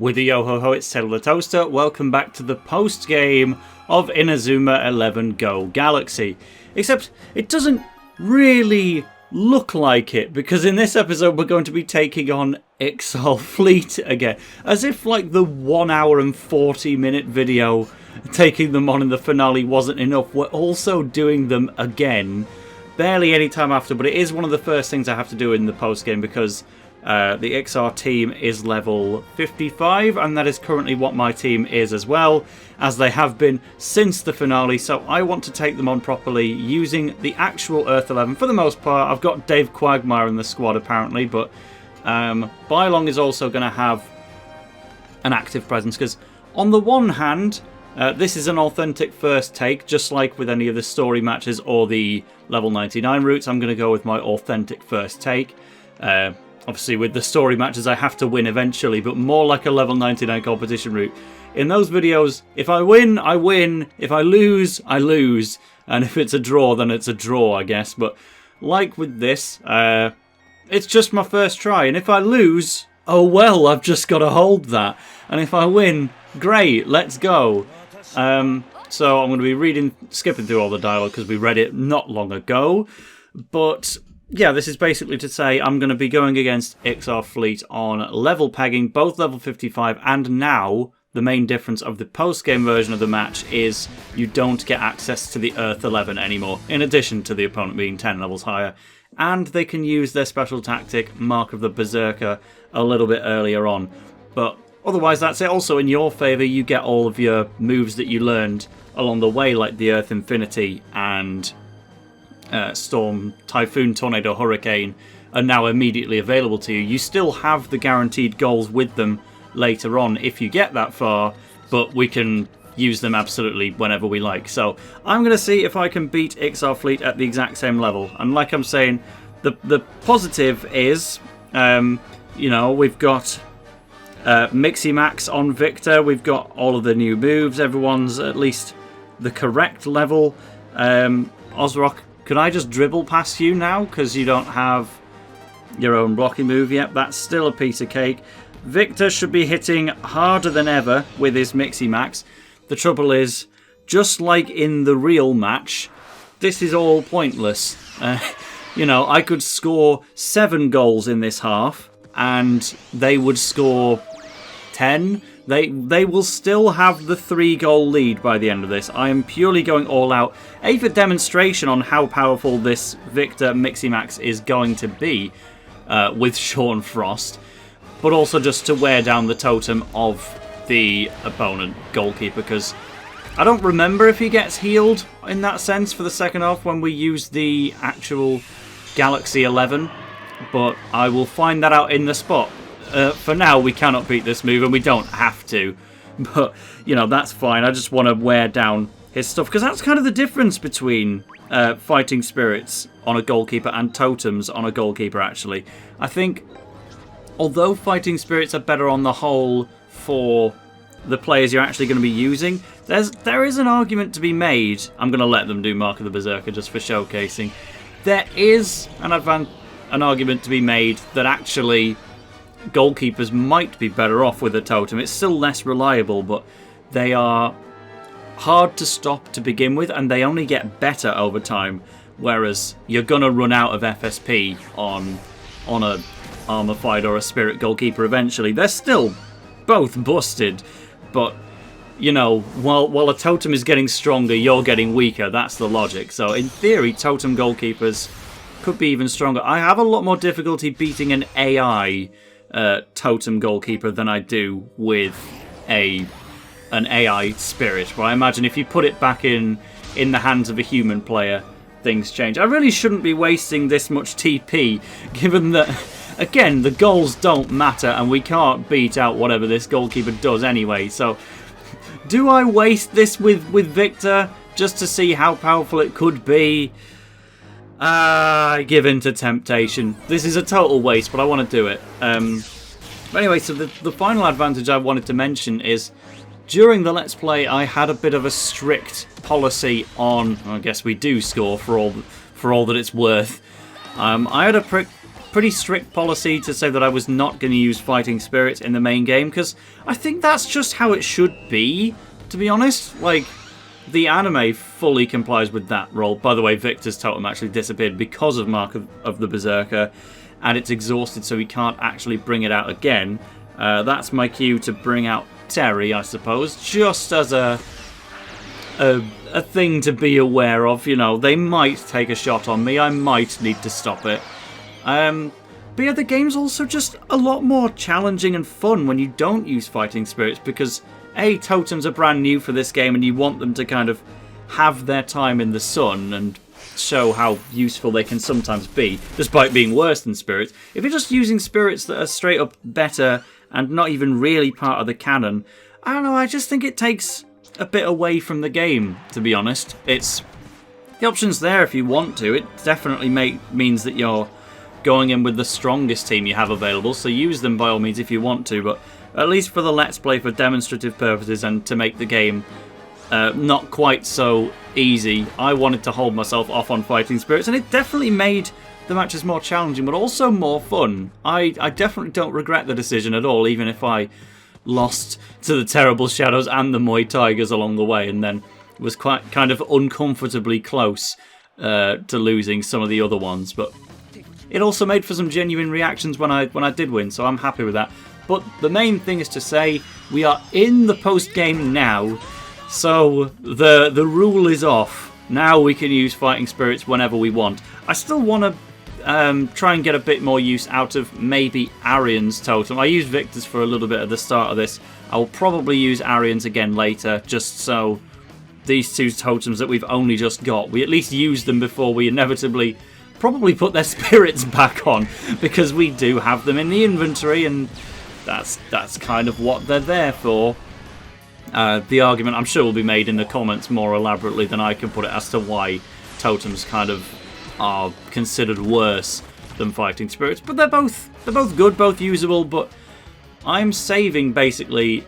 With a yo-ho-ho, it's TaleOfTheToaster. Welcome back to the post-game of Inazuma 11 GO Galaxy. Except, it doesn't really look like it, because in this episode we're going to be taking on Ixar Fleet again. As if, like, the 1 hour and 40 minute video taking them on in the finale wasn't enough, we're also doing them again. Barely any time after, but it is one of the first things I have to do in the post-game, because the Ixar team is level 55, and that is currently what my team is as well, as they have been since the finale, so I want to take them on properly using the actual Earth 11 for the most part. I've got Dave Quagmire in the squad apparently, but Bylong is also going to have an active presence, because on the one hand, this is an authentic first take, just like with any of the story matches or the level 99 routes. I'm going to go with my authentic first take. Obviously, with the story matches, I have to win eventually, but more like a level 99 competition route. In those videos, if I win, I win. If I lose, I lose. And if it's a draw, then it's a draw, I guess. But like with this, it's just my first try. And if I lose, oh well, I've just got to hold that. And if I win, great, let's go. So I'm going to be skipping through all the dialogue because we read it not long ago. But yeah, this is basically to say I'm going to be going against Ixar Fleet on level pegging, both level 55, and now the main difference of the post-game version of the match is you don't get access to the Earth 11 anymore, in addition to the opponent being 10 levels higher. And they can use their special tactic, Mark of the Berserker, a little bit earlier on. But otherwise, that's it. Also, in your favour, you get all of your moves that you learned along the way, like the Earth Infinity and Storm, Typhoon, Tornado, Hurricane, are now immediately available to you. You still have the guaranteed goals with them later on if you get that far, but we can use them absolutely whenever we like. So I'm going to see if I can beat Ixar Fleet at the exact same level. And like I'm saying, the positive is, you know, we've got Mixie Max on Victor, we've got all of the new moves, everyone's at least the correct level. Ozrock, could I just dribble past you now because you don't have your own blocking move yet? That's still a piece of cake. Victor should be hitting harder than ever with his Mixie Max. The trouble is, just like in the real match, this is all pointless. You know, I could score 7 goals in this half, and they would score 10. They will still have the 3-goal lead by the end of this. I am purely going all out, A, for demonstration on how powerful this Victor Mixie Max is going to be with Sean Frost, but also just to wear down the totem of the opponent goalkeeper, because I don't remember if he gets healed in that sense for the second half when we use the actual Galaxy 11, but I will find that out in the spot. For now, we cannot beat this move, and we don't have to. But, you know, that's fine. I just want to wear down his stuff, because that's kind of the difference between fighting spirits on a goalkeeper and totems on a goalkeeper, actually. I think, although fighting spirits are better on the whole for the players you're actually going to be using, there is an argument to be made. I'm going to let them do Mark of the Berserker just for showcasing. There is an argument to be made that actually goalkeepers might be better off with a totem. It's still less reliable, but they are hard to stop to begin with, and they only get better over time, whereas you're going to run out of FSP on a Armor Fight or a Spirit goalkeeper eventually. They're still both busted, but, you know, while a totem is getting stronger, you're getting weaker. That's the logic. So in theory, totem goalkeepers could be even stronger. I have a lot more difficulty beating an AI totem goalkeeper than I do with an AI spirit. But I imagine if you put it back in the hands of a human player, things change. I really shouldn't be wasting this much TP, given that, again, the goals don't matter and we can't beat out whatever this goalkeeper does anyway. So do I waste this with Victor just to see how powerful it could be? I give in to temptation. This is a total waste, but I want to do it. But anyway, so the final advantage I wanted to mention is during the Let's Play, I had a bit of a strict policy on, I guess we do score for all that it's worth. I had a pretty strict policy to say that I was not going to use fighting spirits in the main game, because I think that's just how it should be, to be honest. Like, the anime fully complies with that role. By the way, Victor's totem actually disappeared because of Mark of the Berserker, and it's exhausted, so he can't actually bring it out again. That's my cue to bring out Terry, I suppose, just as a thing to be aware of. You know, they might take a shot on me. I might need to stop it. But yeah, the game's also just a lot more challenging and fun when you don't use fighting spirits, because A, totems are brand new for this game and you want them to kind of have their time in the sun and show how useful they can sometimes be, despite being worse than spirits. If you're just using spirits that are straight up better and not even really part of the canon, I don't know, I just think it takes a bit away from the game, to be honest. It's the option's there if you want to. It definitely means that you're going in with the strongest team you have available, so use them by all means if you want to, but at least for the Let's Play, for demonstrative purposes and to make the game not quite so easy, I wanted to hold myself off on fighting spirits, and it definitely made the matches more challenging, but also more fun. I definitely don't regret the decision at all, even if I lost to the Terrible Shadows and the Muay Tigers along the way, and then was quite kind of uncomfortably close to losing some of the other ones. But it also made for some genuine reactions when I did win, so I'm happy with that. But the main thing is to say we are in the post-game now, so the rule is off. Now we can use fighting spirits whenever we want. I still want to try and get a bit more use out of maybe Arian's totem. I used Victor's for a little bit at the start of this. I will probably use Arian's again later, just so these two totems that we've only just got, we at least use them before we inevitably probably put their spirits back on, because we do have them in the inventory, and that's kind of what they're there for. The argument, I'm sure, will be made in the comments more elaborately than I can put it as to why totems kind of are considered worse than fighting spirits. But they're both good, both usable. But I'm saving basically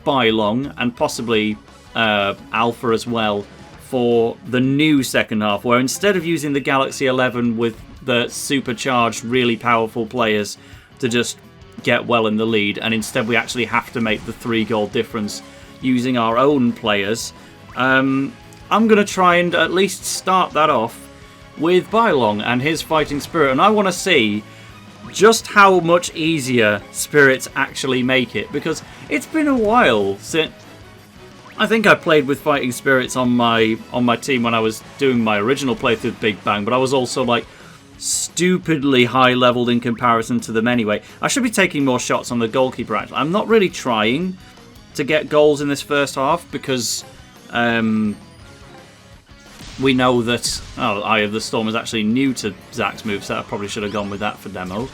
Bylong and possibly Alpha as well for the new second half, where instead of using the Galaxy 11 with the supercharged, really powerful players to just get well in the lead, and instead we actually have to make the 3 goal difference using our own players, I'm going to try and at least start that off with Bylong and his fighting spirit, and I want to see just how much easier spirits actually make it, because it's been a while since I think I played with fighting spirits on my team when I was doing my original playthrough with Big Bang, but I was also like stupidly high leveled in comparison to them anyway. I should be taking more shots on the goalkeeper actually. I'm not really trying to get goals in this first half because we know that Eye of the Storm is actually new to Zach's moveset. I probably should have gone with that for demo.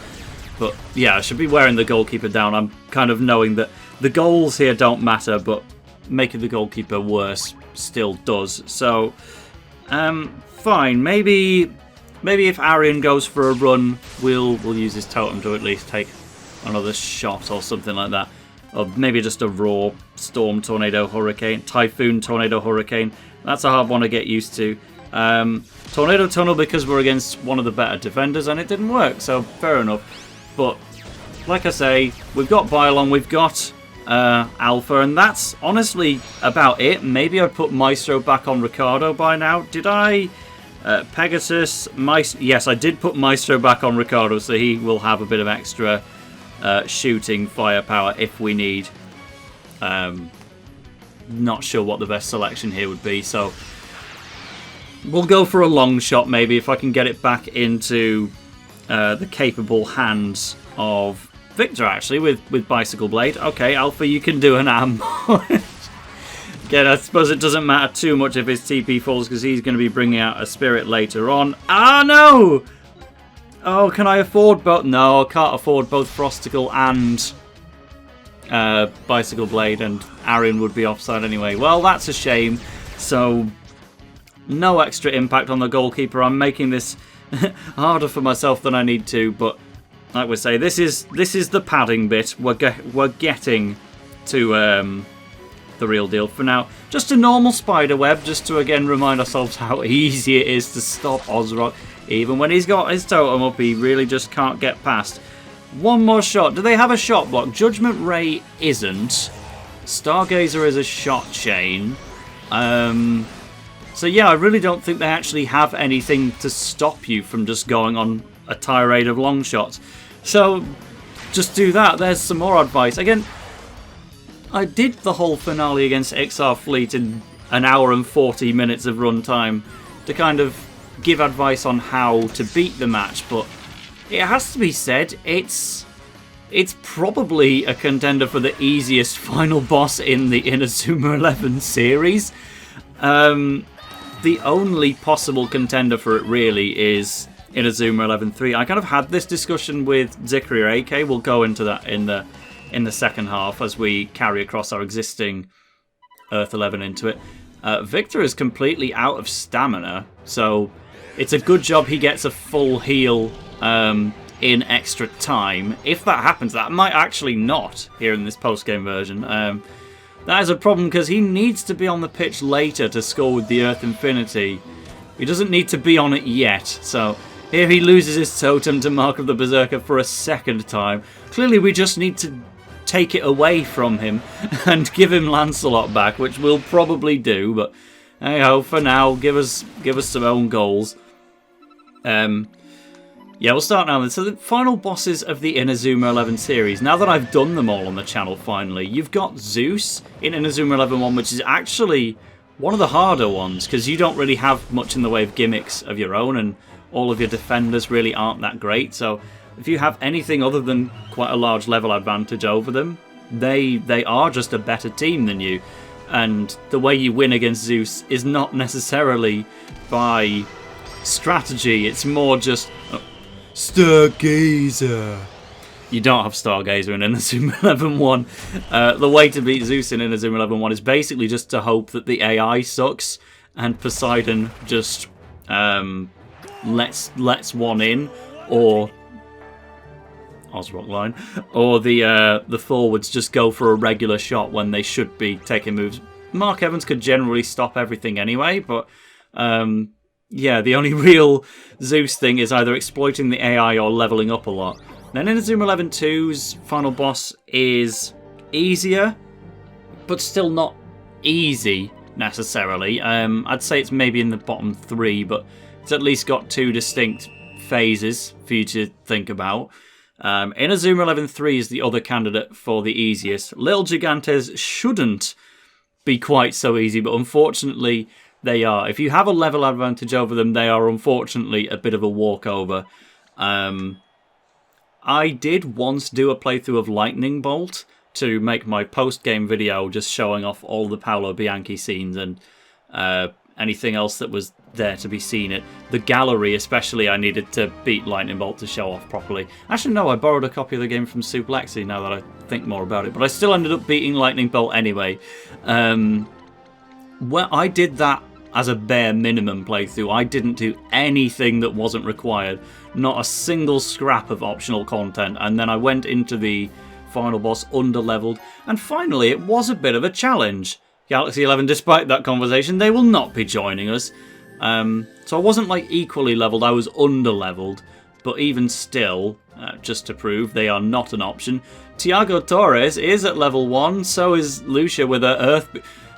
But yeah, I should be wearing the goalkeeper down. I'm kind of knowing that the goals here don't matter, but making the goalkeeper worse still does. So, fine. Maybe if Arian goes for a run, we'll use his totem to at least take another shot or something like that. Or maybe just a raw storm, tornado, hurricane, typhoon, tornado, hurricane. That's a hard one to get used to. Tornado tunnel because we're against one of the better defenders and it didn't work, so fair enough. But like I say, we've got Bylong, we've got Alpha, and that's honestly about it. Maybe I'd put Maestro back on Ricardo by now. Did I? Pegasus, yes, I did put Maestro back on Ricardo, so he will have a bit of extra shooting firepower if we need. Not sure what the best selection here would be, so we'll go for a long shot maybe if I can get it back into the capable hands of Victor, actually, with Bicycle Blade. Okay, Alpha, you can do an ambush. Again, I suppose it doesn't matter too much if his TP falls because he's going to be bringing out a spirit later on. Ah, no! Oh, can I afford both? No, I can't afford both Frosticle and Bicycle Blade, and Arian would be offside anyway. Well, that's a shame. So, no extra impact on the goalkeeper. I'm making this harder for myself than I need to, but like we say, this is the padding bit. We're getting to the real deal. For now, just a normal spider web, just to again remind ourselves how easy it is to stop Ozrock. Even when he's got his totem up, he really just can't get past. One more shot. Do they have a shot block? Judgment Ray isn't. Stargazer is a shot chain. So yeah, I really don't think they actually have anything to stop you from just going on a tirade of long shots. So just do that. There's some more advice. Again, I did the whole finale against Ixar Fleet in an hour and 40 minutes of runtime to kind of give advice on how to beat the match, but it has to be said, it's probably a contender for the easiest final boss in the Inazuma 11 series. The only possible contender for it really is Inazuma 11-3. I kind of had this discussion with Zikri AK. We'll go into that in the second half as we carry across our existing Earth 11 into it. Victor is completely out of stamina, so it's a good job he gets a full heal in extra time. If that happens, that might actually not here in this post-game version. That is a problem because he needs to be on the pitch later to score with the Earth Infinity. He doesn't need to be on it yet, so here he loses his totem to Mark of the Berserker for a second time. Clearly we just need to take it away from him and give him Lancelot back, which we'll probably do, but hey ho, for now, give us some own goals. Yeah, we'll start now then. So the final bosses of the Inazuma 11 series. Now that I've done them all on the channel finally, you've got Zeus in Inazuma 11-1, which is actually one of the harder ones, because you don't really have much in the way of gimmicks of your own, and all of your defenders really aren't that great. So if you have anything other than quite a large level advantage over them, they are just a better team than you. And the way you win against Zeus is not necessarily by strategy, it's more just Stargazer. You don't have Stargazer in Inazuma 11-1. The way to beat Zeus in Inazuma 11-1 is basically just to hope that the AI sucks and Poseidon just lets one in, or Ozrock line, or the forwards just go for a regular shot when they should be taking moves. Mark Evans could generally stop everything anyway, but yeah, the only real Zeus thing is either exploiting the AI or leveling up a lot. Then Inazuma 11-2's final boss is easier, but still not easy necessarily. I'd say it's maybe in the bottom 3, but it's at least got 2 distinct phases for you to think about. Inazuma 11-3 is the other candidate for the easiest. Little Gigantes shouldn't be quite so easy, but unfortunately they are. If you have a level advantage over them, they are unfortunately a bit of a walkover. I did once do a playthrough of Lightning Bolt to make my post-game video just showing off all the Paolo Bianchi scenes and anything else that was there to be seen. At the gallery especially, I needed to beat Lightning Bolt to show off properly. Actually, no, I borrowed a copy of the game from Suplexi now that I think more about it, but I still ended up beating Lightning Bolt anyway. Well, I did that as a bare minimum playthrough. I didn't do anything that wasn't required. Not a single scrap of optional content. And then I went into the final boss under-leveled. And finally, it was a bit of a challenge. Galaxy 11, despite that conversation, they will not be joining us. So I wasn't like equally leveled, I was under-leveled. But even still, just to prove they are not an option, Tiago Torres is at level 1, so is Lucia with her Earth.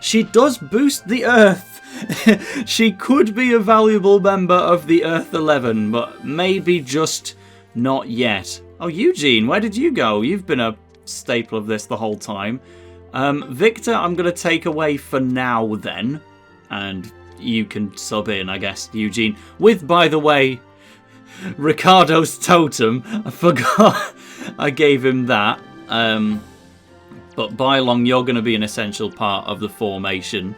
She does boost the Earth. She could be a valuable member of the Earth 11, but maybe just not yet. Oh, Eugene, where did you go? You've been a staple of this the whole time. Victor, I'm going to take away for now then, and you can sub in, I guess, Eugene. With, by the way, Ricardo's totem. I forgot I gave him that. But Bylong, you're going to be an essential part of the formation.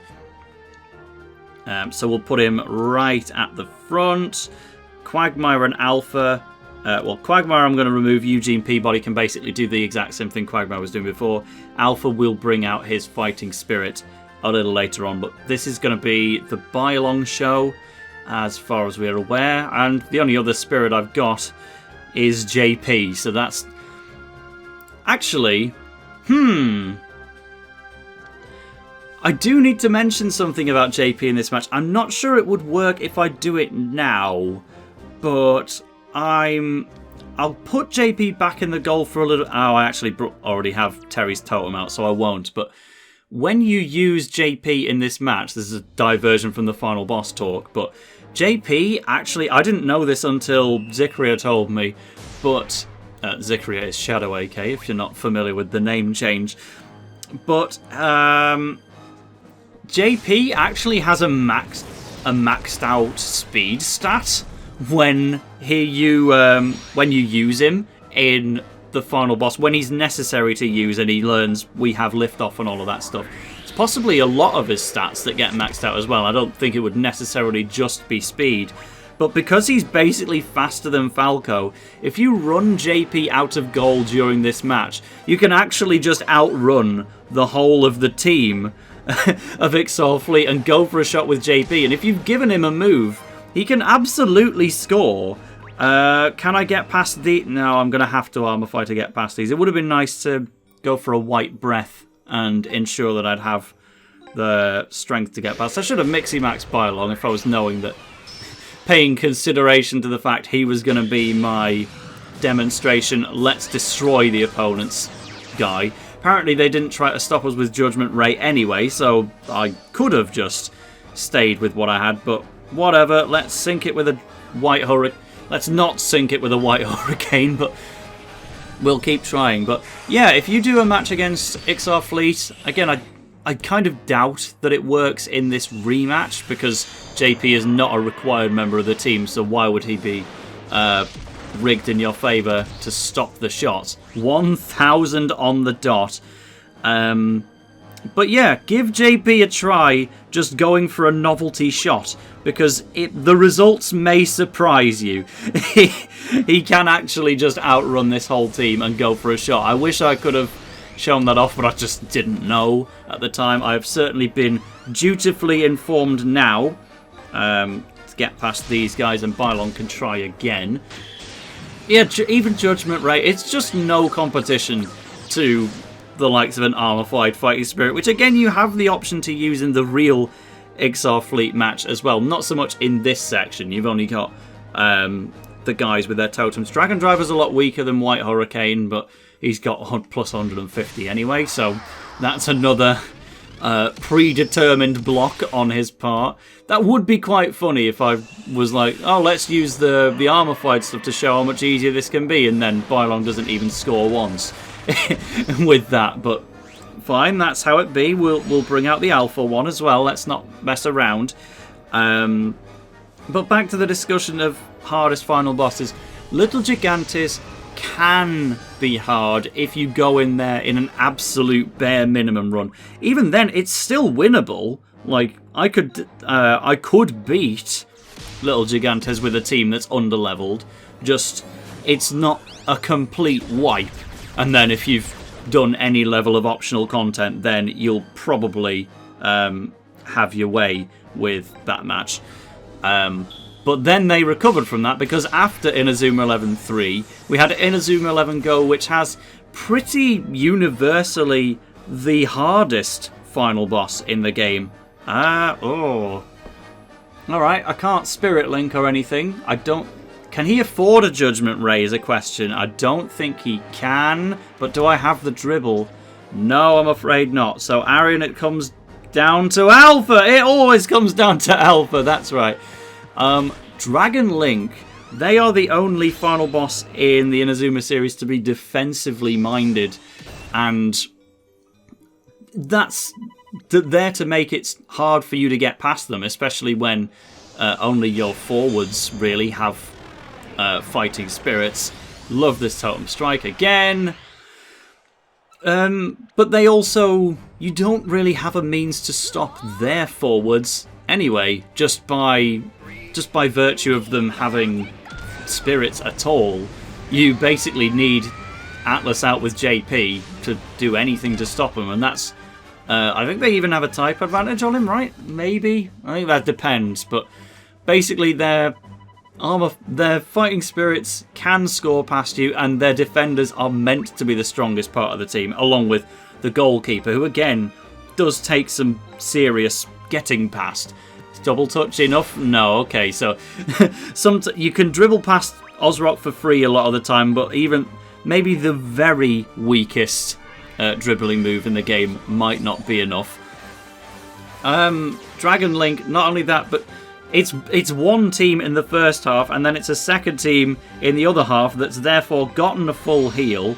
So we'll put him right at the front. Quagmire and Alpha. Well, Quagmire I'm going to remove. Eugene Peabody can basically do the exact same thing Quagmire was doing before. Alpha will bring out his fighting spirit a little later on. But this is going to be the Bylong show, as far as we're aware. And the only other spirit I've got is JP. So that's... Actually... I do need to mention something about JP in this match. I'm not sure it would work if I do it now, but I'll put JP back in the goal for a little... Oh, I actually already have Terry's totem out, so I won't. But when you use JP in this match, this is a diversion from the final boss talk, but JP, actually, I didn't know this until Zikria told me, but Zikria is Shadow AK, if you're not familiar with the name change. But JP actually has a maxed out speed stat when you use him in the final boss, when he's necessary to use and he learns we have liftoff and all of that stuff. It's possibly a lot of his stats that get maxed out as well. I don't think it would necessarily just be speed. But because he's basically faster than Falco, if you run JP out of goal during this match, you can actually just outrun the whole of the team of Ixar Fleet and go for a shot with JP. And if you've given him a move, he can absolutely score. Can I get past the... No, I'm going to have to armor fight to get past these. It would have been nice to go for a white breath and ensure that I'd have the strength to get past. I should have Mixie Max Bylong if I was knowing that, paying consideration to the fact he was going to be my demonstration, let's destroy the opponent's guy. Apparently they didn't try to stop us with Judgment Ray anyway, so I could have just stayed with what I had, but whatever, let's sink it with a white hurricane. Let's not sink it with a white hurricane, but we'll keep trying. But yeah, if you do a match against Ixar Fleet, again, I kind of doubt that it works in this rematch because JP is not a required member of the team, so why would he be rigged in your favour to stop the shot? 1,000 on the dot. But yeah, give JP a try just going for a novelty shot, because the results may surprise you. He can actually just outrun this whole team and go for a shot. I wish I could have shown that off, but I just didn't know at the time. I have certainly been dutifully informed now to get past these guys, and Bylon can try again. Yeah, even Judgment Ray, it's just no competition to the likes of an armor-fied fighting spirit, which again you have the option to use in the real Ixar Fleet match as well. Not so much in this section. You've only got the guys with their totems. Dragon Driver's a lot weaker than White Hurricane, but he's got plus 150 anyway, so that's another predetermined block on his part. That would be quite funny if I was like, oh, let's use the armor-fied stuff to show how much easier this can be, and then Bylon doesn't even score once with that, but fine, that's how it be. We'll bring out the alpha one as well. Let's not mess around. But back to the discussion of hardest final bosses. Little Gigantes can be hard if you go in there in an absolute bare minimum run. Even then, it's still winnable. Like, I could beat Little Gigantes with a team that's under-leveled. Just, it's not a complete wipe. And then if you've done any level of optional content, then you'll probably have your way with that match. But then they recovered from that, because after Inazuma 11-3, we had Inazuma 11 Go, which has pretty universally the hardest final boss in the game. Alright, I can't Spirit Link or anything. Can he afford a Judgment Ray is a question. I don't think he can, but do I have the dribble? No, I'm afraid not. So Arian, it comes down to Alpha. It always comes down to Alpha, that's right. Dragon Link, they are the only final boss in the Inazuma series to be defensively minded, and that's there to make it hard for you to get past them, especially when only your forwards really have fighting spirits. Love this Totem Strike again. But they also... You don't really have a means to stop their forwards anyway, just by virtue of them having spirits at all. You basically need Atlas out with JP to do anything to stop him, and that's... I think they even have a type advantage on him, right? Maybe? I think that depends, but basically their fighting spirits can score past you, and their defenders are meant to be the strongest part of the team, along with the goalkeeper, who again does take some serious getting past. double touch enough? No, okay, so you can dribble past Ozrock for free a lot of the time, but even maybe the very weakest dribbling move in the game might not be enough. Dragon Link, not only that, but it's one team in the first half, and then it's a second team in the other half that's therefore gotten a full heal.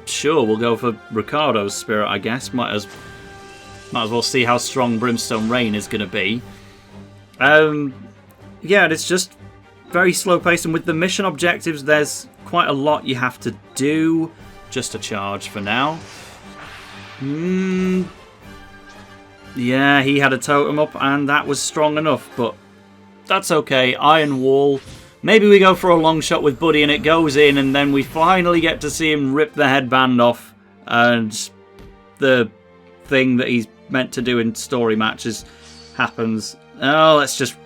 Sure, we'll go for Ricardo's Spirit, I guess. Might as well see how strong Brimstone Rain is going to be. Yeah, it's just very slow paced, and with the mission objectives, there's quite a lot you have to do. Just a charge for now. Yeah, he had a totem up, and that was strong enough, but that's okay. Iron Wall. Maybe we go for a long shot with Buddy and it goes in, and then we finally get to see him rip the headband off, and the thing that he's meant to do in story matches happens. Oh, let's just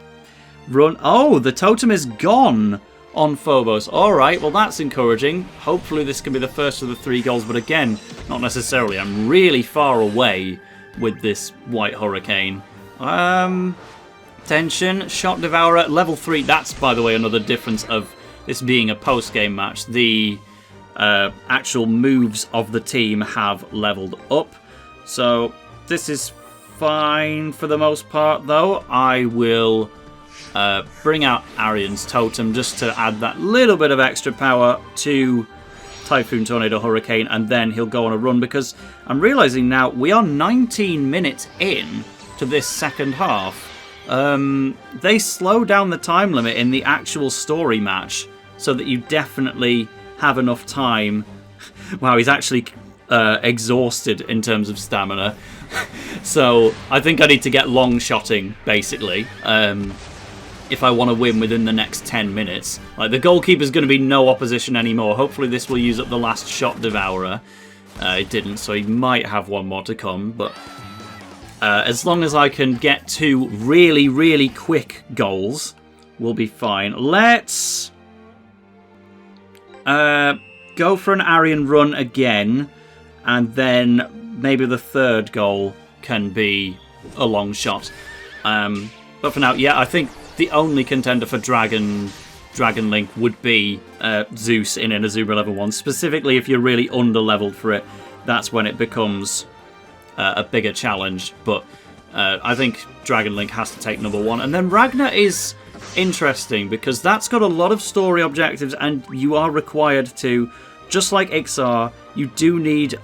run. Oh, the totem is gone on Phobos. Alright, well that's encouraging. Hopefully this can be the first of the 3 goals, but again, not necessarily. I'm really far away with this White Hurricane. Tension, Shot Devourer, level 3. That's, by the way, another difference of this being a post-game match. The actual moves of the team have leveled up. So this is fine for the most part, though. I will bring out Arian's Totem just to add that little bit of extra power to Typhoon, Tornado, Hurricane, and then he'll go on a run, because I'm realising now we are 19 minutes in to this second half. They slow down the time limit in the actual story match so that you definitely have enough time. Wow, he's actually exhausted in terms of stamina. So I think I need to get long shotting, basically, if I want to win within the next 10 minutes. Like, the goalkeeper's going to be no opposition anymore. Hopefully this will use up the last Shot Devourer. It didn't, so he might have one more to come, but as long as I can get 2 really, really quick goals, we'll be fine. Let's go for an Arian run again, and then maybe the third goal can be a long shot. But for now, yeah, I think the only contender for Dragon Link would be Zeus in Inazuma 11 1. Specifically, if you're really under-leveled for it, that's when it becomes a bigger challenge. But I think Dragon Link has to take number 1. And then Ragnar is interesting, because that's got a lot of story objectives, and you are required to, just like Ixar, you do need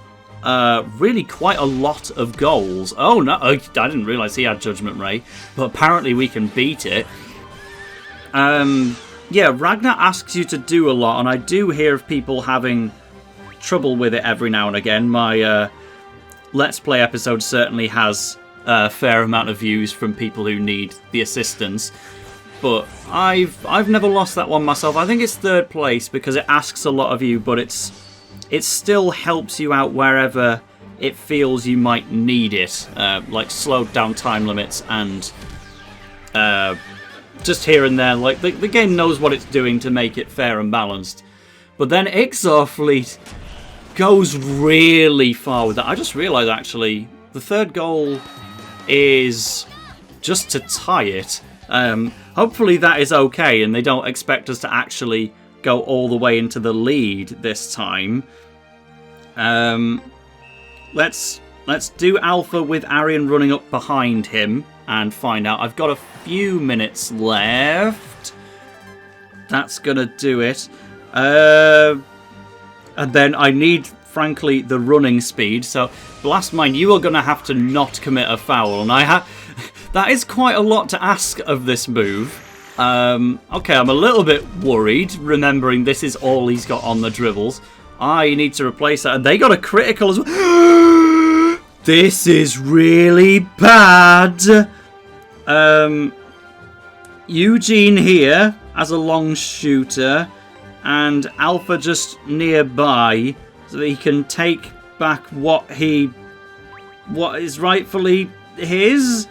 really quite a lot of goals. Oh no, I didn't realise he had Judgment Ray, but apparently we can beat it. Yeah, Ragnar asks you to do a lot, and I do hear of people having trouble with it every now and again. My Let's Play episode certainly has a fair amount of views from people who need the assistance, but I've never lost that one myself. I think it's 3rd place because it asks a lot of you, but it still helps you out wherever it feels you might need it, like slowed down time limits and just here and there. Like the game knows what it's doing to make it fair and balanced. But then Ixar Fleet goes really far with that. I just realised, actually, the 3rd goal is just to tie it. Hopefully that is okay, and they don't expect us to actually go all the way into the lead this time. Let's do Alpha with Arian running up behind him and find out. I've got a few minutes left. That's gonna do it. And then I need, frankly, the running speed. So, Blastmine, you are gonna have to not commit a foul, and that is quite a lot to ask of this move. Okay, I'm a little bit worried, remembering this is all he's got on the dribbles. I need to replace that, and they got a critical as well. This is really bad. Eugene here as a long shooter, and Alpha just nearby, so that he can take back what is rightfully his.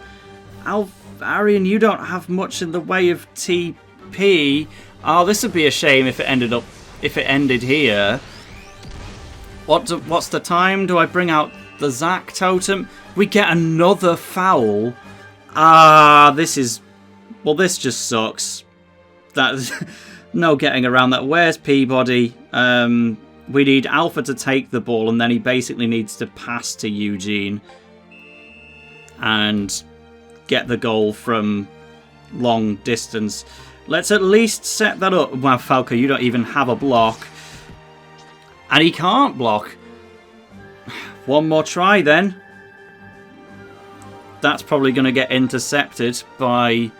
Arian, you don't have much in the way of TP. Oh, this would be a shame if it ended here. What's the time? Do I bring out the Zac totem? We get another foul. This is well, this just sucks. That's no getting around that. Where's Peabody? We need Alpha to take the ball, and then he basically needs to pass to Eugene and get the goal from long distance. Let's at least set that up. Wow, Falco, you don't even have a block. And he can't block. One more try then. That's probably going to get intercepted by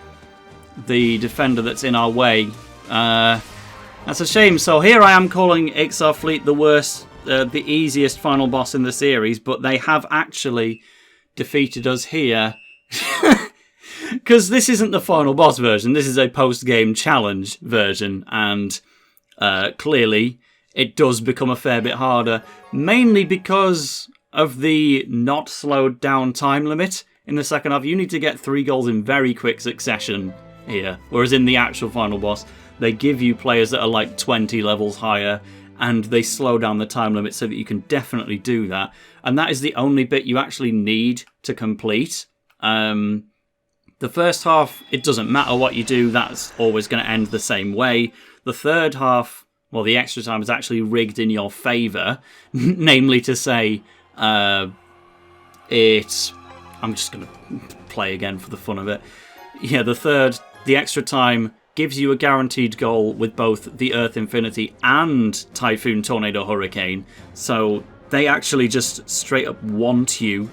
the defender that's in our way. That's a shame. So here I am calling Ixar Fleet the worst, the easiest final boss in the series, but they have actually defeated us here. Because this isn't the final boss version, this is a post-game challenge version, and clearly it does become a fair bit harder, mainly because of the not slowed down time limit in the second half. You need to get 3 goals in very quick succession here, whereas in the actual final boss, they give you players that are like 20 levels higher, and they slow down the time limit so that you can definitely do that. And that is the only bit you actually need to complete. The first half, it doesn't matter what you do, that's always going to end the same way. The third half, well, the extra time is actually rigged in your favour, namely to say, I'm just going to play again for the fun of it. Yeah, the extra time gives you a guaranteed goal with both the Earth Infinity and Typhoon, Tornado, Hurricane. So they actually just straight up want you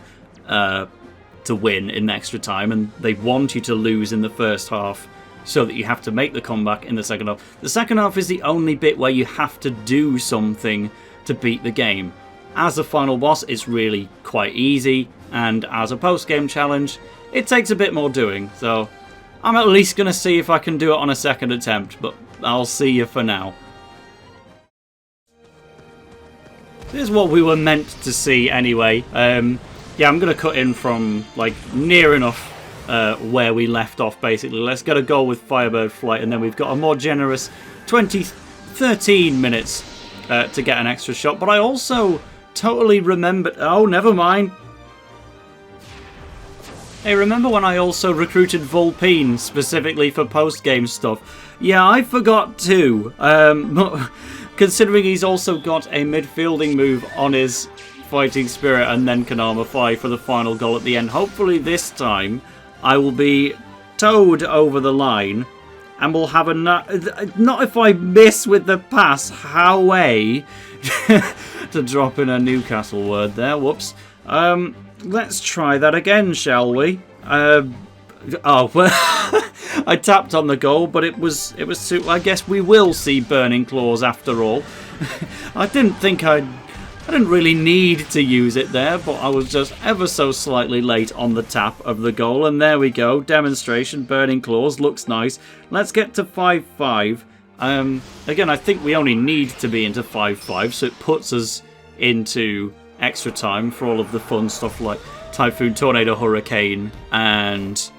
to win in extra time, and they want you to lose in the first half so that you have to make the comeback in the second half. The second half is the only bit where you have to do something to beat the game. As a final boss, it's really quite easy, and as a post-game challenge, it takes a bit more doing, so I'm at least going to see if I can do it on a second attempt, but I'll see you for now. This is what we were meant to see anyway. Yeah, I'm going to cut in from like near enough where we left off, basically. Let's get a goal with Firebird Flight, and then we've got a more generous 13 minutes to get an extra shot. But I also totally remembered... Oh, never mind. Hey, remember when I also recruited Vulpine specifically for post-game stuff? Yeah, I forgot too. Considering he's also got a midfielding move on his Fighting Spirit and then can armor 5 for the final goal at the end. Hopefully this time I will be towed over the line and we'll have a... Not if I miss with the pass. How way to drop in a Newcastle word there. Whoops. Let's try that again, shall we? Oh, well, I tapped on the goal, but it was too... I guess we will see Burning Claws after all. I didn't really need to use it there, but I was just ever so slightly late on the tap of the goal. And there we go. Demonstration, Burning Claws. Looks nice. Let's get to 5-5. Again, I think we only need to be into 5-5, so it puts us into extra time for all of the fun stuff like Typhoon, Tornado, Hurricane, and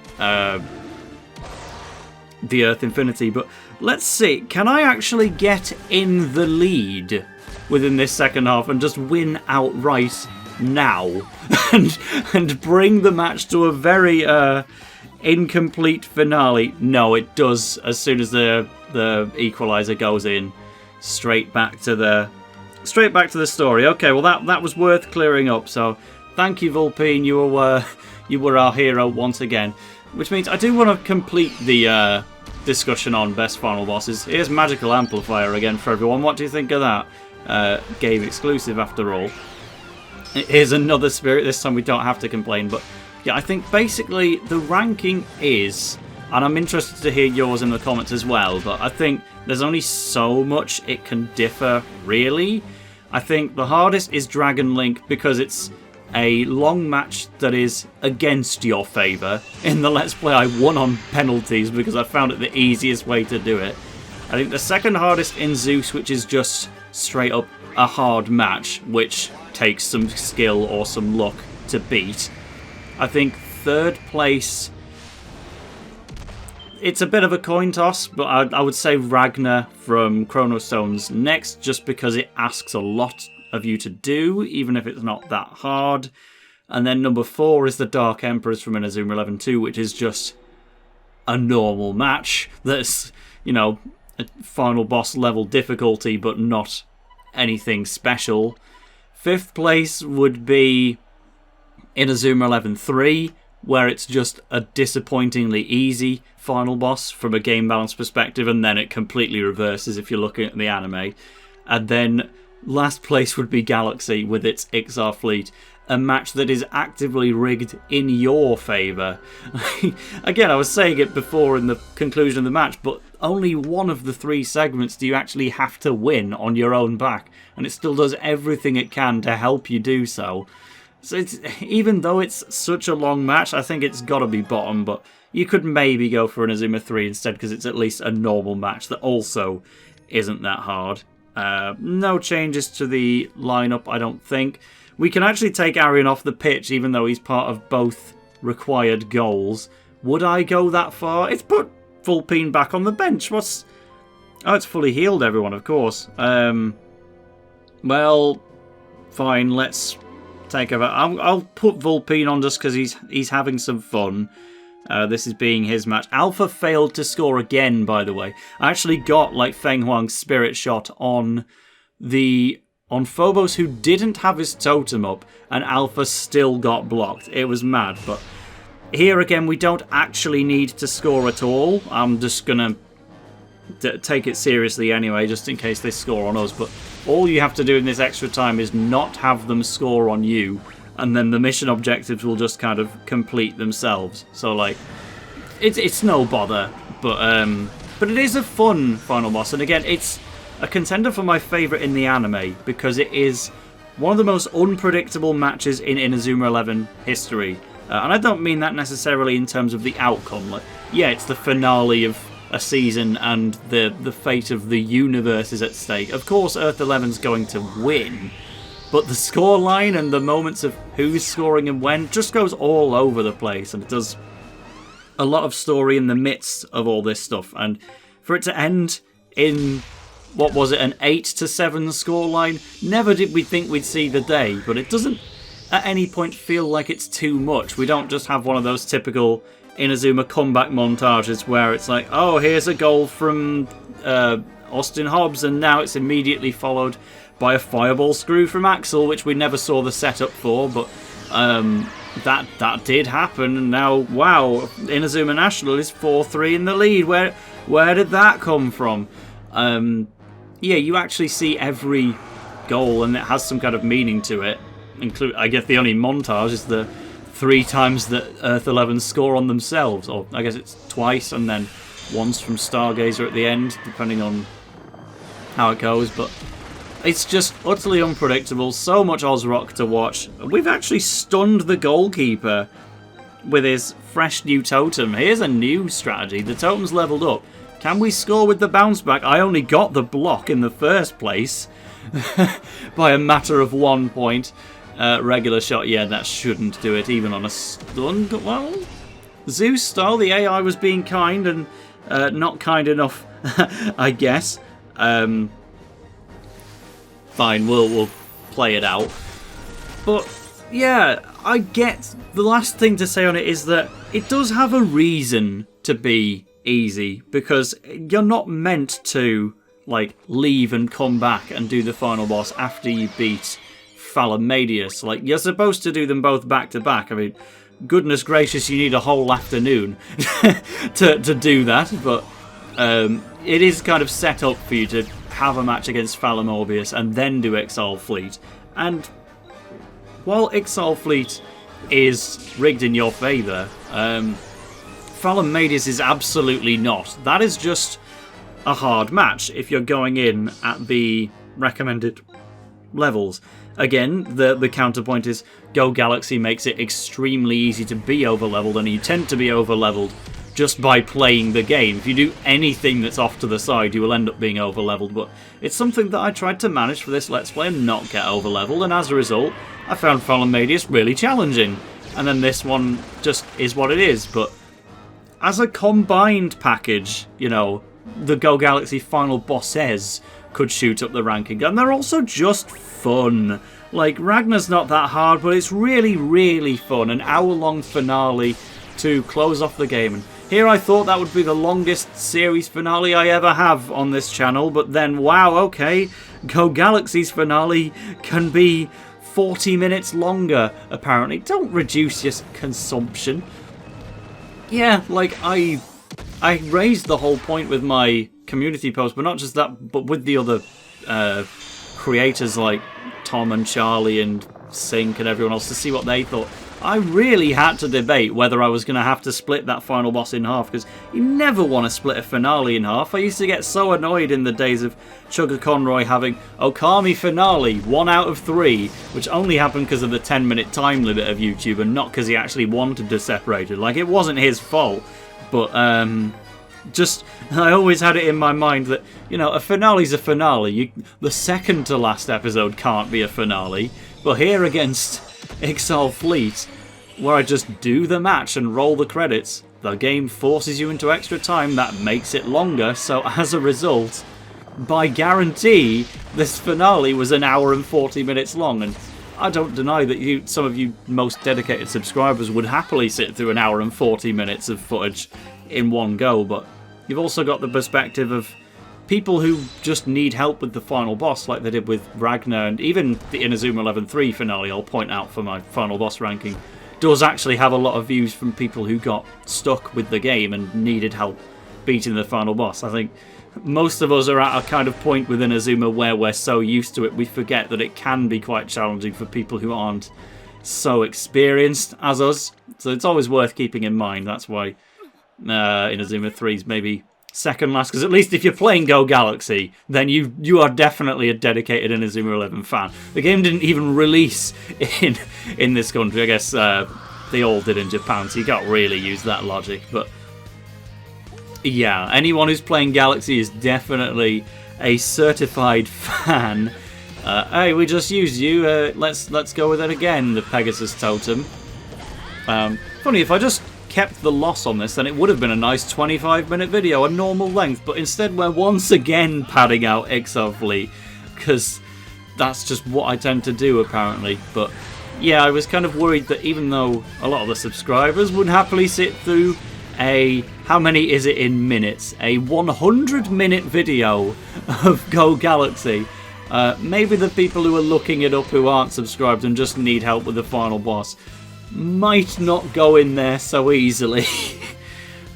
the Earth Infinity. But let's see. Can I actually get in the lead within this second half and just win outright now and bring the match to a very incomplete finale? No, it does. As soon as the equalizer goes in, straight back to the story. Okay, well that was worth clearing up. So thank you, Vulpine. You were our hero once again. Which means I do want to complete the discussion on best final bosses. Here's Magical Amplifier again for everyone. What do you think of that? Game exclusive after all. Here's another spirit. This time we don't have to complain. But yeah, I think basically the ranking is, and I'm interested to hear yours in the comments as well, but I think there's only so much it can differ, really. I think the hardest is Dragon Link because it's a long match that is against your favour. In the Let's Play I won on penalties because I found it the easiest way to do it. I think the second hardest in Zeus, which is just straight up a hard match, which takes some skill or some luck to beat. I think third place, it's a bit of a coin toss, but I would say Ragnar from Chronostone's next, just because it asks a lot of you to do, even if it's not that hard. And then number 4 is the Dark Emperors from Inazuma 11 2, which is just a normal match that's, you know, a final boss level difficulty, but not anything special. 5th place would be Inazuma 11-3, where it's just a disappointingly easy final boss from a game balance perspective, and then it completely reverses if you're looking at the anime. And then last place would be Galaxy with its Ixar Fleet, a match that is actively rigged in your favour. Again, I was saying it before in the conclusion of the match, but only one of the 3 segments do you actually have to win on your own back, and it still does everything it can to help you do so. So it's, even though it's such a long match, I think it's got to be bottom, but you could maybe go for an Inazuma 3 instead, because it's at least a normal match that also isn't that hard. No changes to the lineup, I don't think. We can actually take Arian off the pitch, even though he's part of both required goals. Would I go that far? It's put Vulpine back on the bench. What's... Oh, it's fully healed, everyone, of course. Well, fine, let's take over. I'll put Vulpine on just because he's having some fun. This is being his match. Alpha failed to score again, by the way. I actually got, like, Feng Huang's Spirit Shot on Phobos, who didn't have his totem up, and Alpha still got blocked. It was mad, but here again, we don't actually need to score at all. I'm just gonna take it seriously anyway, just in case they score on us, but all you have to do in this extra time is not have them score on you, and then the mission objectives will just kind of complete themselves. So, like, it's no bother, but it is a fun final boss, and again, it's a contender for my favourite in the anime, because it is one of the most unpredictable matches in Inazuma 11 history. And I don't mean that necessarily in terms of the outcome. Like, yeah, it's the finale of a season and the fate of the universe is at stake. Of course, Earth 11's going to win, but the scoreline and the moments of who's scoring and when just goes all over the place, and it does a lot of story in the midst of all this stuff. And for it to end in, what was it, an 8-7 scoreline? Never did we think we'd see the day, but it doesn't at any point feel like it's too much. We don't just have one of those typical Inazuma comeback montages where it's like, oh, here's a goal from Austin Hobbs, and now it's immediately followed by a fireball screw from Axel, which we never saw the setup for, but that did happen, and now, wow, Inazuma National is 4-3 in the lead. Where did that come from? Yeah, you actually see every goal, and it has some kind of meaning to it. I guess the only montage is the 3 times that Earth 11 score on themselves, or I guess it's twice, and then once from Stargazer at the end, depending on how it goes. But it's just utterly unpredictable. So much Ozrock to watch. We've actually stunned the goalkeeper with his fresh new totem. Here's a new strategy. The totem's leveled up. Can we score with the bounce back? I only got the block in the first place by a matter of 1 point. Regular shot, yeah, that shouldn't do it, even on a stun. Well, Zeus style, the AI was being kind and not kind enough, I guess. Fine, we'll play it out. But, yeah, I get... The last thing to say on it is that it does have a reason to be easy, because you're not meant to, like, leave and come back and do the final boss after you beat Phalamadius. Like, you're supposed to do them both back to back. I mean, goodness gracious, you need a whole afternoon to do that, but it is kind of set up for you to have a match against Phalamorbius and then do Ixar Fleet. And while Ixar Fleet is rigged in your favour, Phalamadius is absolutely not. That is just a hard match if you're going in at the recommended levels. Again, the counterpoint is Go Galaxy makes it extremely easy to be overleveled, and you tend to be overleveled just by playing the game. If you do anything that's off to the side, you will end up being overleveled, but it's something that I tried to manage for this Let's Play and not get overleveled, and as a result, I found Phalamadius really challenging. And then this one just is what it is, but as a combined package, you know, the Go Galaxy final bosses could shoot up the ranking, and they're also just fun. Like, Ragnar's not that hard, but it's really, really fun. An hour-long finale to close off the game, and Here I thought that would be the longest series finale I ever have on this channel, but then, wow, okay, Go Galaxy's finale can be 40 minutes longer, apparently. Don't reduce your consumption. Yeah, like, I raised the whole point with my community post, but not just that, but with the other creators like Tom and Charlie and Sxnc and everyone else to see what they thought. I really had to debate whether I was going to have to split that final boss in half, because you never want to split a finale in half. I used to get so annoyed in the days of Chugga Conroy having Okami finale 1 out of 3, which only happened because of the 10-minute time limit of YouTube and not because he actually wanted to separate it. Like, it wasn't his fault, but just, I always had it in my mind that, you know, a finale's a finale. The second to last episode can't be a finale, but here against Ixar Fleet, where I just do the match and roll the credits, the game forces you into extra time that makes it longer, so as a result, by guarantee, this finale was 1 hour and 40 minutes long, and I don't deny that some of you most dedicated subscribers would happily sit through 1 hour and 40 minutes of footage in one go, but you've also got the perspective of people who just need help with the final boss, like they did with Ragnar, and even the Inazuma 11-3 finale, I'll point out for my final boss ranking, does actually have a lot of views from people who got stuck with the game and needed help beating the final boss. I think most of us are at a kind of point with Inazuma where we're so used to it, we forget that it can be quite challenging for people who aren't so experienced as us. So it's always worth keeping in mind. That's why Inazuma 3 is maybe second last, because at least if you're playing Go Galaxy, then you are definitely a dedicated Inazuma 11 fan. The game didn't even release in this country. I guess they all did in Japan, so you can't really use that logic. But yeah, anyone who's playing Galaxy is definitely a certified fan. Hey, we just used you. Let's go with it again. The Pegasus Totem. Funny, if I just kept the loss on this, then it would have been a nice 25-minute video, a normal length, but instead we're once again padding out Ixar Fleet, because that's just what I tend to do, apparently. But yeah, I was kind of worried that even though a lot of the subscribers would happily sit through how many is it in minutes, a 100-minute video of Go Galaxy, maybe the people who are looking it up who aren't subscribed and just need help with the final boss might not go in there so easily.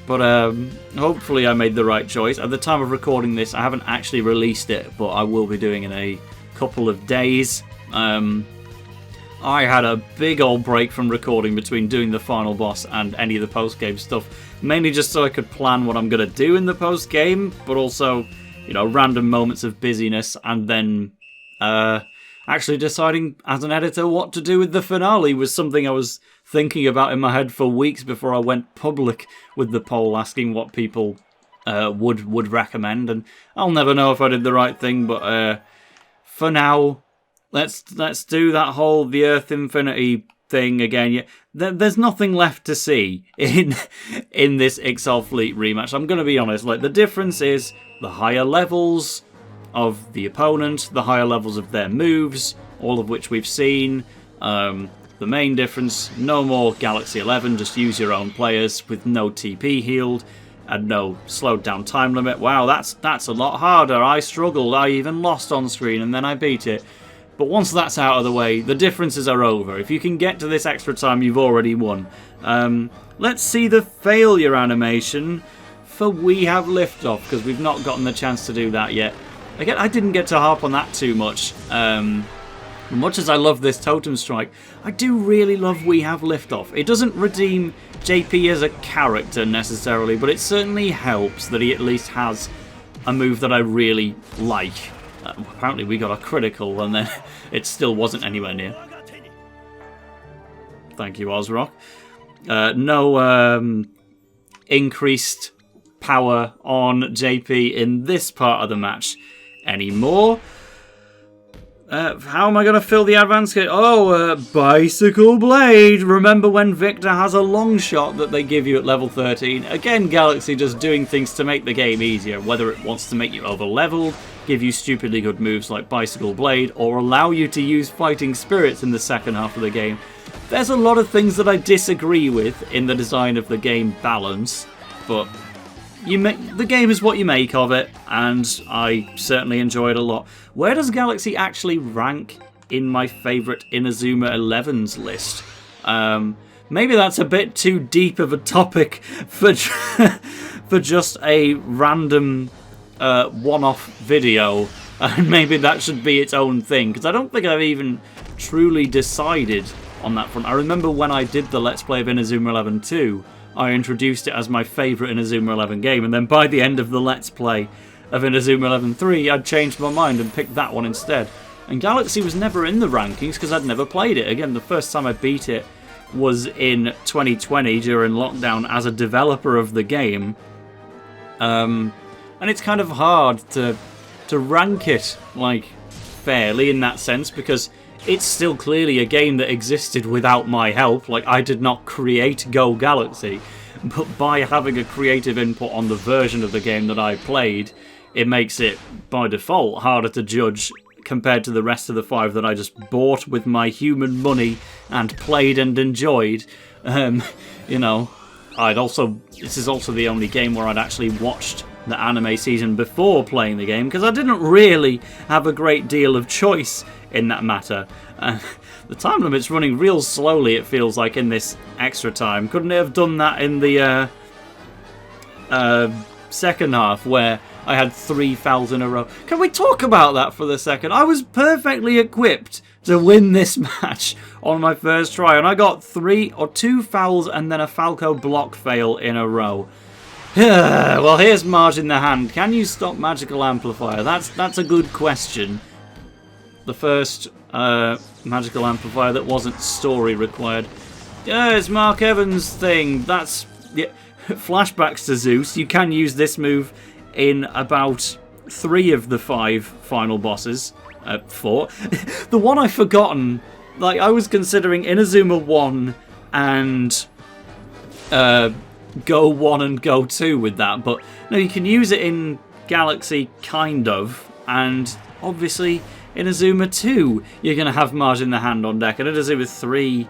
But hopefully I made the right choice. At the time of recording this, I haven't actually released it, but I will be doing it in a couple of days. I had a big old break from recording between doing the final boss and any of the post-game stuff, mainly just so I could plan what I'm going to do in the post-game, but also, you know, random moments of busyness, and then actually deciding as an editor what to do with the finale was something I was thinking about in my head for weeks before I went public with the poll asking what people would recommend, and I'll never know if I did the right thing, but for now, let's do that whole the Earth Infinity thing again. Yeah, there's nothing left to see in this Ixar Fleet rematch. I'm going to be honest, like, the difference is the higher levels of the opponent, the higher levels of their moves, all of which we've seen. The main difference, no more Galaxy 11, just use your own players with no TP healed and no slowed down time limit. Wow, that's a lot harder. I struggled, I even lost on screen and then I beat it. But once that's out of the way, the differences are over. If you can get to this extra time, you've already won. Let's see the failure animation for We Have Liftoff, because we've not gotten the chance to do that yet. Again, I didn't get to harp on that too much. Much as I love this Totem Strike, I do really love We Have Liftoff. It doesn't redeem JP as a character necessarily, but it certainly helps that he at least has a move that I really like. Apparently we got a critical and then it still wasn't anywhere near. Thank you, Ozrock. No increased power on JP in this part of the match anymore. How am I going to fill the advance kit? Oh, Bicycle Blade. Remember when Victor has a long shot that they give you at level 13? Again, Galaxy just doing things to make the game easier, whether it wants to make you over-leveled, give you stupidly good moves like Bicycle Blade, or allow you to use Fighting Spirits in the second half of the game. There's a lot of things that I disagree with in the design of the game balance, but the game is what you make of it, and I certainly enjoy it a lot. Where does Galaxy actually rank in my favourite Inazuma 11's list? Maybe that's a bit too deep of a topic for for just a random one-off video, and maybe that should be its own thing, because I don't think I've even truly decided on that front. I remember when I did the Let's Play of Inazuma 11 2, I introduced it as my favourite Inazuma 11 game, and then by the end of the Let's Play of Inazuma 11 3, I'd changed my mind and picked that one instead. And Galaxy was never in the rankings because I'd never played it. Again, the first time I beat it was in 2020 during lockdown as a developer of the game. And it's kind of hard to rank it, like, fairly in that sense, because it's still clearly a game that existed without my help. Like, I did not create Go Galaxy, but by having a creative input on the version of the game that I played, it makes it, by default, harder to judge compared to the rest of the 5 that I just bought with my human money and played and enjoyed. You know, this is also the only game where I'd actually watched the anime season before playing the game, because I didn't really have a great deal of choice in that matter. The time limit's running real slowly, it feels like, in this extra time. Couldn't it have done that in the second half, where I had 3 fouls in a row? Can we talk about that for the second? I was perfectly equipped to win this match on my first try, and I got 2 fouls and then a Falco block fail in a row. Well, here's Marge in the hand. Can you stop Magical Amplifier? That's a good question. The first Magical Amplifier that wasn't story required. Yeah, it's Mark Evans' thing. That's... Yeah. Flashbacks to Zeus. You can use this move in about 3 of the 5 final bosses. 4. The one I've forgotten, like, I was considering Inazuma 1 and Go 1 and Go 2 with that, but no, you can use it in Galaxy, kind of, and obviously Inazuma 2, you're going to have Mars in the hand on deck, and Inazuma 3,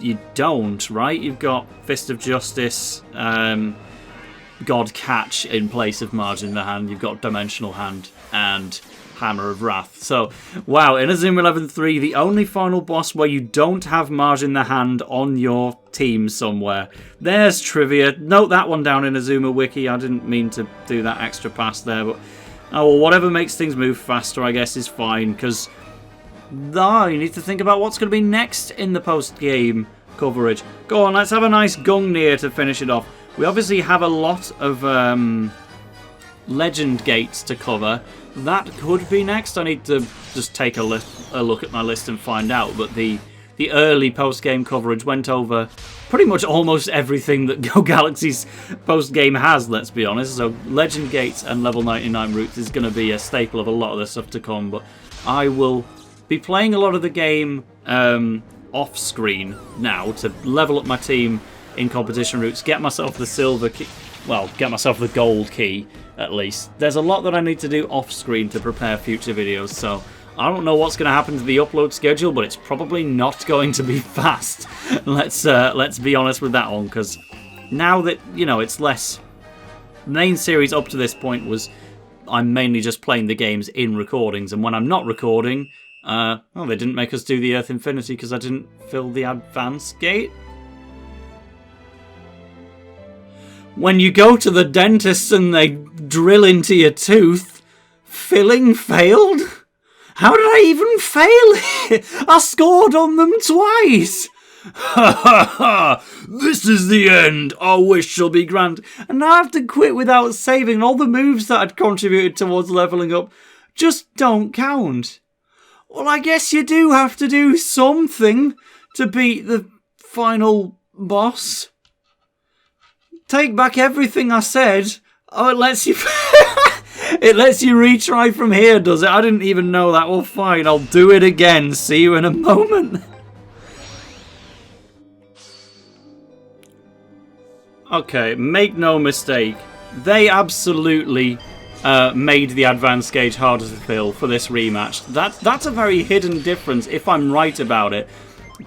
you don't, right? You've got Fist of Justice, God Catch in place of Mars in the hand, you've got Dimensional Hand, and Hammer of Wrath. So, wow, Inazuma 11 3, the only final boss where you don't have Mars in the hand on your team somewhere. There's trivia. Note that one down in Inazuma Wiki. I didn't mean to do that extra pass there, but oh, well, whatever makes things move faster, I guess, is fine, because you need to think about what's going to be next in the post-game coverage. Go on, let's have a nice Gungnir to finish it off. We obviously have a lot of Legend Gates to cover. That could be next. I need to just take a look at my list and find out, but the early post-game coverage went over pretty much almost everything that Go Galaxy's post-game has, let's be honest. So Legend Gates and Level 99 routes is going to be a staple of a lot of the stuff to come, but I will be playing a lot of the game off-screen now to level up my team in competition routes, get myself the silver key, well, get myself the gold key, at least. There's a lot that I need to do off-screen to prepare future videos, so I don't know what's going to happen to the upload schedule, but it's probably not going to be fast. Let's be honest with that one, because now that, you know, it's less... The main series up to this point was I'm mainly just playing the games in recordings, and when I'm not recording, well, they didn't make us do the Earth Infinity because I didn't fill the advance gate. When you go to the dentist and they drill into your tooth, filling failed? How did I even fail it? I scored on them twice. Ha ha ha! This is the end. Our wish shall be granted. And now I have to quit without saving. All the moves that I'd contributed towards leveling up just don't count. Well, I guess you do have to do something to beat the final boss. Take back everything I said. Oh, it lets you... It lets you retry from here, does it? I didn't even know that. Well, fine, I'll do it again. See you in a moment. Okay, make no mistake. They absolutely made the advanced gauge harder to fill for this rematch. That's a very hidden difference, if I'm right about it.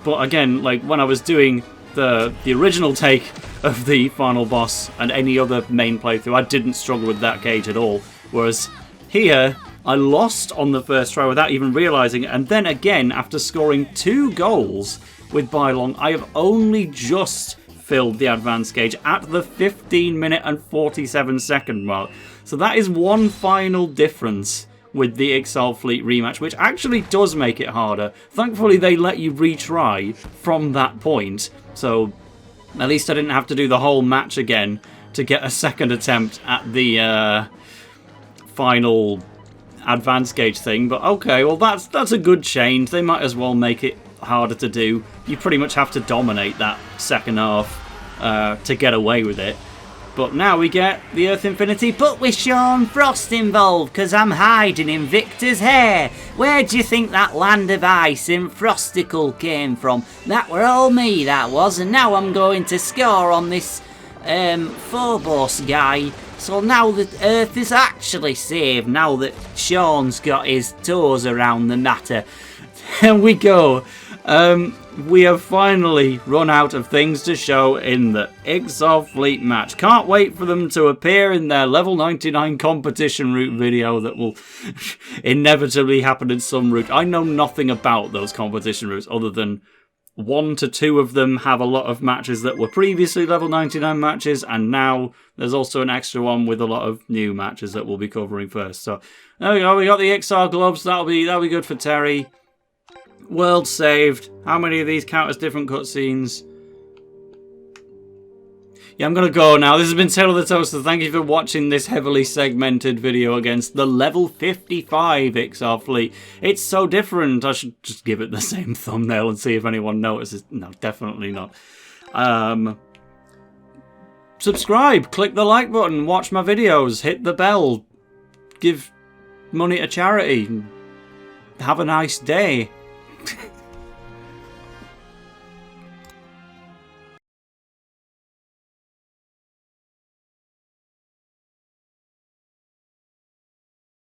But again, like when I was doing the original take of the final boss and any other main playthrough, I didn't struggle with that gauge at all. Whereas here, I lost on the first try without even realising it, and then again, after scoring 2 goals with Bylong, I have only just filled the advanced gauge at the 15-minute and 47-second mark. So that is one final difference with the Ixar Fleet rematch, which actually does make it harder. Thankfully, they let you retry from that point, so at least I didn't have to do the whole match again to get a second attempt at the final advanced gauge thing. But okay, well that's a good change. They might as well make it harder to do. You pretty much have to dominate that second half to get away with it. But now we get the Earth Infinity, but with Sean Frost involved, because I'm hiding in Victor's hair. Where do you think that land of ice in Frosticle came from? That were all me, that was, and now I'm going to score on this Phobos guy. So now that Earth is actually saved, now that Sean's got his toes around the matter. There we go. We have finally run out of things to show in the Ixar Fleet match. Can't wait for them to appear in their level 99 competition route video that will inevitably happen in some route. I know nothing about those competition routes other than 1 to 2 of them have a lot of matches that were previously level 99 matches, and now there's also an extra one with a lot of new matches that we'll be covering first. So there we go, we got the Ixar gloves, that'll be good for Terry. World saved. How many of these count as different cutscenes? Yeah, I'm going to go now. This has been TaleOfTheToaster. Thank you for watching this heavily segmented video against the level 55 Ixar Fleet. It's so different. I should just give it the same thumbnail and see if anyone notices. No, definitely not. Subscribe. Click the like button. Watch my videos. Hit the bell. Give money to charity. Have a nice day.